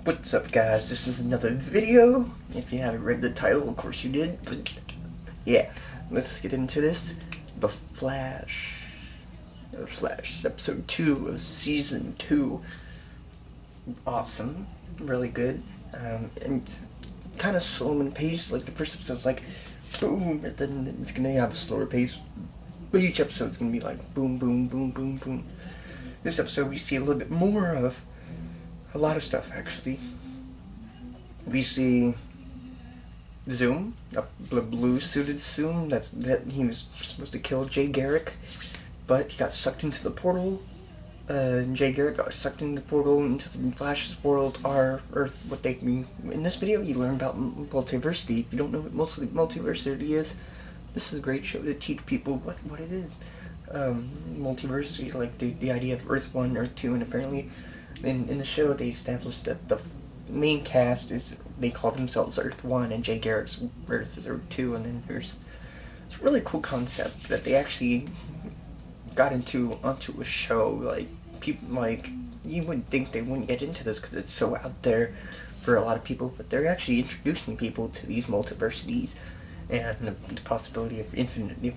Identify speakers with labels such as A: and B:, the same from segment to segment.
A: What's up, guys? This is another video. If you haven't read the title, of course you did, but yeah, let's get into this. The Flash, episode 2 of season 2. Awesome, really good, and kind of slow in pace. Like the first episode's like boom, and then it's gonna have a slower pace. But each episode's gonna be like boom, boom, boom, boom, boom. This episode we see a little bit more of a lot of stuff, actually. We see Zoom, a blue-suited Zoom. That he was supposed to kill Jay Garrick, but he got sucked into the portal. Jay Garrick got sucked into the portal into the Flash's world, our Earth. What they mean in this video, you learn about multiversity. If you don't know what multiversity is, this is a great show to teach people what it is. Multiversity, like the idea of Earth 1, Earth 2, and apparently in the show they established that the main cast is, they call themselves Earth 1 and Jay Garrick's Earth is Earth 2, and then there's it's a really cool concept that they actually got onto a show. Like, people, like, you wouldn't think they wouldn't get into this because it's so out there for a lot of people, but they're actually introducing people to these multiversities and the possibility of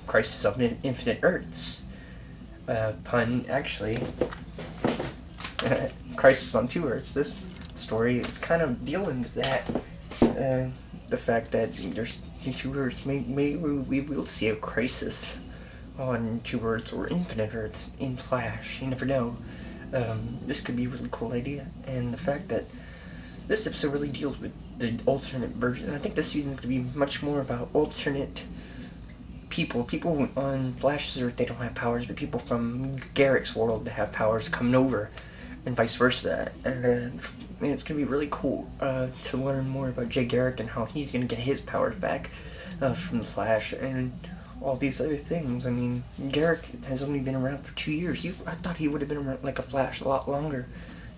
A: crisis of infinite Earths. Pun, actually. Crisis on Two Earths. This story is kind of dealing with that. The fact that there's two Earths. Maybe we will see a crisis on two Earths or infinite Earths in Flash. You never know. This could be a really cool idea. And the fact that this episode really deals with the alternate version. I think this season is going to be much more about alternate people. People on Flash's Earth, they don't have powers, but people from Garrick's world that have powers coming over, and vice versa. And it's going to be really cool to learn more about Jay Garrick and how he's going to get his powers back from the Flash and all these other things. I mean, Garrick has only been around for 2 years. I thought he would have been around like a Flash a lot longer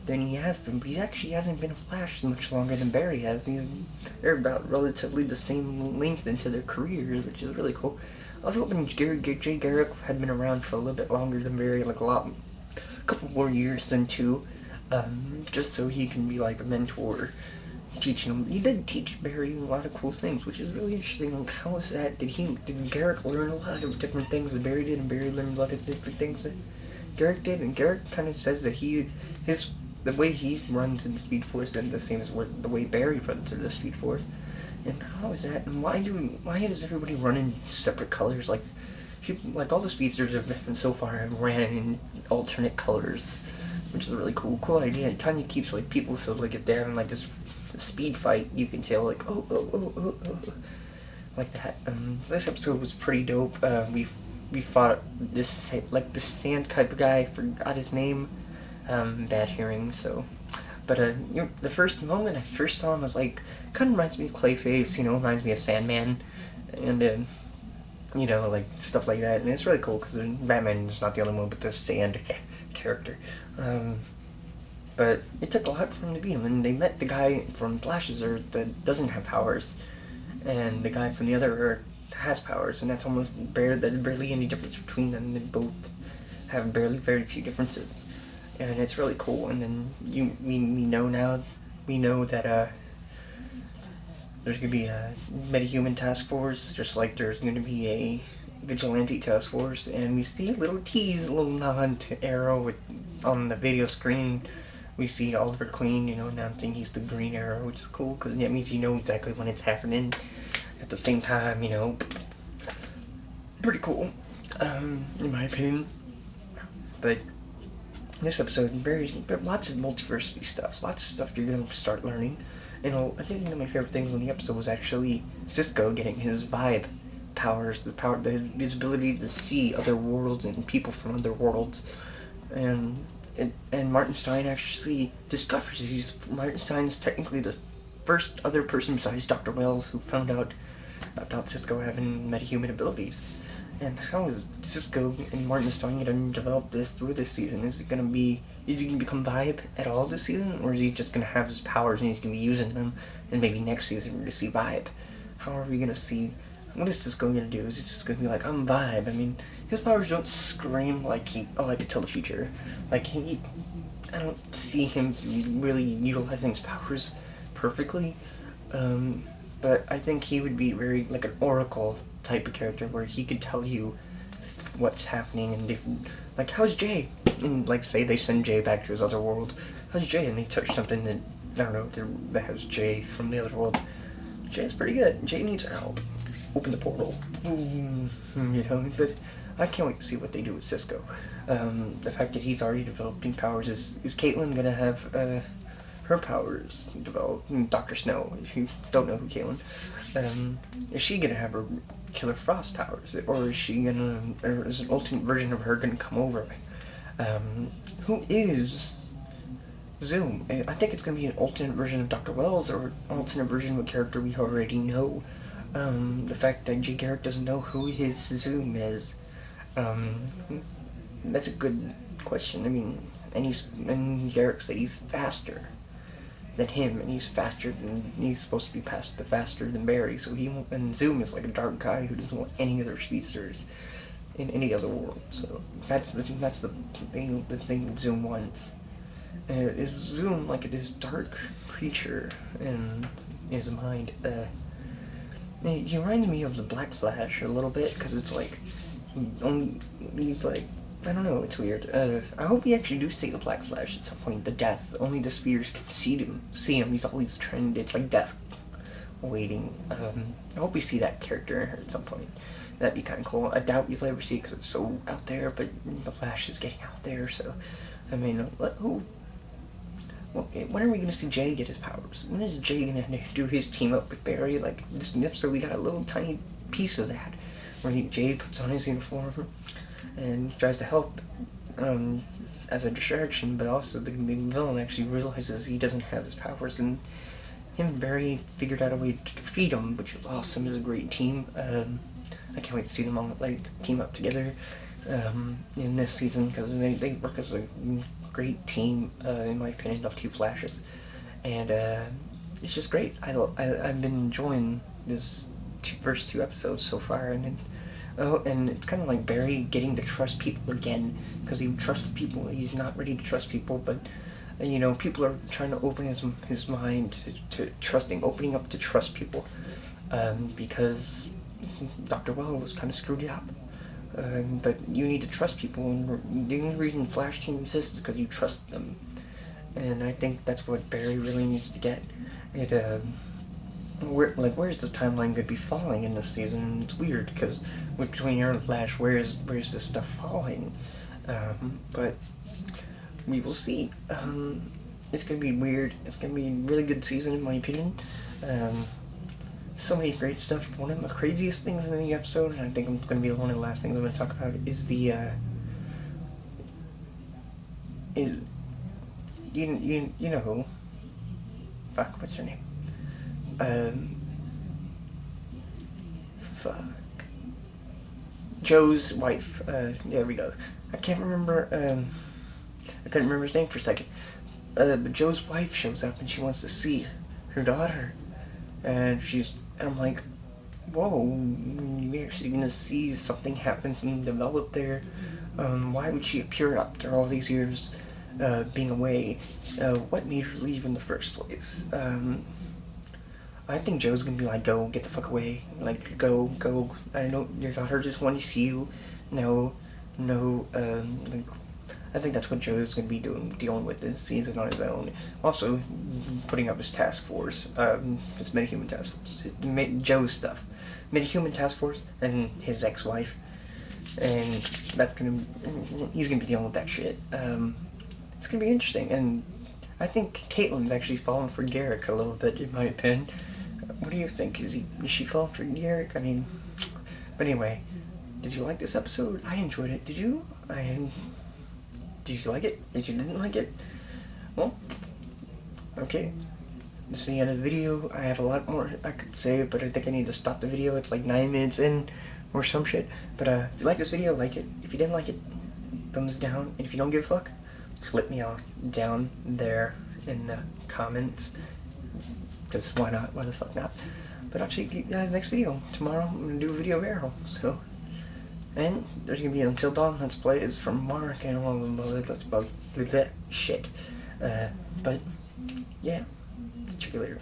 A: than he has been, but he actually hasn't been a Flash much longer than Barry has. They're about relatively the same length into their careers, which is really cool. I was hoping Jay Garrick had been around for a little bit longer than Barry, like a couple more years than 2, just so he can be like a mentor, teaching him. He did teach Barry a lot of cool things, which is really interesting. Like, how was that? Did Garrick learn a lot of different things that Barry did, and Barry learned a lot of different things that Garrick did? And Garrick kind of says that the way he runs in the Speed Force isn't the same as the way Barry runs in the Speed Force. And how is that? And why does everybody run in separate colors? Like all the speedsters so far have ran in alternate colors, which is a really cool idea. It kind of keeps like people, so like if they're having like this speed fight, you can tell like oh, like that. This episode was pretty dope. We fought this sand type of guy. Forgot his name. Bad hearing, so. But the first moment I first saw him, I was like, kind of reminds me of Clayface, reminds me of Sandman, and like stuff like that. And it's really cool because Batman is not the only one with the sand character. But it took a lot for him to beat him, and they met the guy from Flash's Earth that doesn't have powers, and the guy from the other Earth has powers, and that's there's barely any difference between them. They both have very few differences. And it's really cool. And then we know that there's gonna be a metahuman task force, just like there's gonna be a vigilante task force. And we see a little nod to Arrow on the video screen. We see Oliver Queen, announcing he's the Green Arrow, which is cool because that means you know exactly when it's happening. At the same time, pretty cool, in my opinion. But this episode, lots of multiversity stuff, lots of stuff you're going to start learning. And I think one of my favorite things on the episode was actually Cisco getting his vibe powers, his ability to see other worlds and people from other worlds. And Martin Stein actually discovers Martin Stein is technically the first other person besides Dr. Wells who found out about Cisco having metahuman abilities. And how is Cisco and Martin Stein going to develop this through this season? Is he going to become Vibe at all this season? Or is he just going to have his powers and he's going to be using them, and maybe next season we're going to see Vibe? How are we going to see, what is Cisco going to do? Is it just going to be like, I'm Vibe? I mean, his powers don't scream like I could tell the future. Like, I don't see him really utilizing his powers perfectly. But I think he would be very like an oracle type of character where he could tell you what's happening and like, how's Jay? And like, say they send Jay back to his other world. How's Jay? And they touch something that, I don't know, that has Jay from the other world. Jay's pretty good. Jay needs our help. Open the portal. You know, I can't wait to see what they do with Cisco. The fact that he's already developing powers, is Caitlyn gonna have her powers developed? Dr. Snow, if you don't know who Caitlyn, is she gonna have her Killer Frost powers, or is she gonna, or is an alternate version of her gonna come over? Who is Zoom? I think it's gonna be an alternate version of Dr. Wells, or an alternate version of a character we already know. The fact that Jay Garrick doesn't know who his Zoom is, that's a good question. I mean, and Garrick said he's faster than him, and he's supposed to be faster than Barry. So and Zoom is like a dark guy who doesn't want any other speedsters in any other world. So that's the thing that Zoom wants. Is Zoom like this dark creature in his mind? He reminds me of the Black Flash a little bit, because it's like, he's like, I don't know, it's weird. I hope we actually do see the Black Flash at some point. The Death, only the Spears can see him. He's always trying, it's like Death waiting. I hope we see that character at some point. That'd be kind of cool. I doubt we'll ever see it because it's so out there, but the Flash is getting out there, so, I mean, when are we gonna see Jay get his powers? When is Jay gonna do his team up with Barry? Like, this episode we got a little tiny piece of that, where Jay puts on his uniform and tries to help as a distraction, but also the villain actually realizes he doesn't have his powers, and him and Barry figured out a way to defeat him, which is awesome. It's a great team. I can't wait to see them all like team up together in this season, because they work as a great team, in my opinion, of two Flashes, and it's just great. I've been enjoying this first two episodes so far, and it's kind of like Barry getting to trust people again, because he trusted people. He's not ready to trust people, but you know, people are trying to open his mind to trusting, opening up to trust people, because Dr. Wells kind of screwed you up. But you need to trust people, and the only reason Flash Team exists is because you trust them. And I think that's what Barry really needs to get. Where's the timeline going to be falling in this season? It's weird, because between Arrow and Flash, where's this stuff falling? But we will see. It's going to be weird. It's going to be a really good season, in my opinion. So many great stuff. One of the craziest things in the episode, and I think I'm going to be one of the last things I'm going to talk about, is the you know who? Fuck, what's her name? Joe's wife. There we go. I can't remember. I couldn't remember his name for a second. But Joe's wife shows up and she wants to see her daughter, and I'm like, whoa, you're actually gonna see something happen and develop there. Why would she appear after all these years being away? What made her leave in the first place? I think Joe's gonna be like, go, get the fuck away. Like, go. I know your daughter just wanted to see you. No, like, I think that's what Joe's gonna be dealing with this season on his own. Also, putting up his task force, his Metahuman task force, Joe's stuff, Metahuman task force, and his ex-wife, and he's gonna be dealing with that shit. It's gonna be interesting, and I think Caitlyn's actually falling for Garrick a little bit, in my opinion. What do you think? Is she falling for Garrick? I mean, but anyway, did you like this episode? I enjoyed it. Did you? Did you like it? Did you didn't like it? Well, okay. This is the end of the video. I have a lot more I could say, but I think I need to stop the video. It's like 9 minutes in, or some shit. But if you like this video, like it. If you didn't like it, thumbs down. And if you don't give a fuck, flip me off down there in the comments. Because why not? Why the fuck not? But I'll see you guys next video. Tomorrow I'm going to do a video of Arrow. So, And there's gonna be Until Dawn Let's Play is from Mark and all of that shit. But yeah, check you later.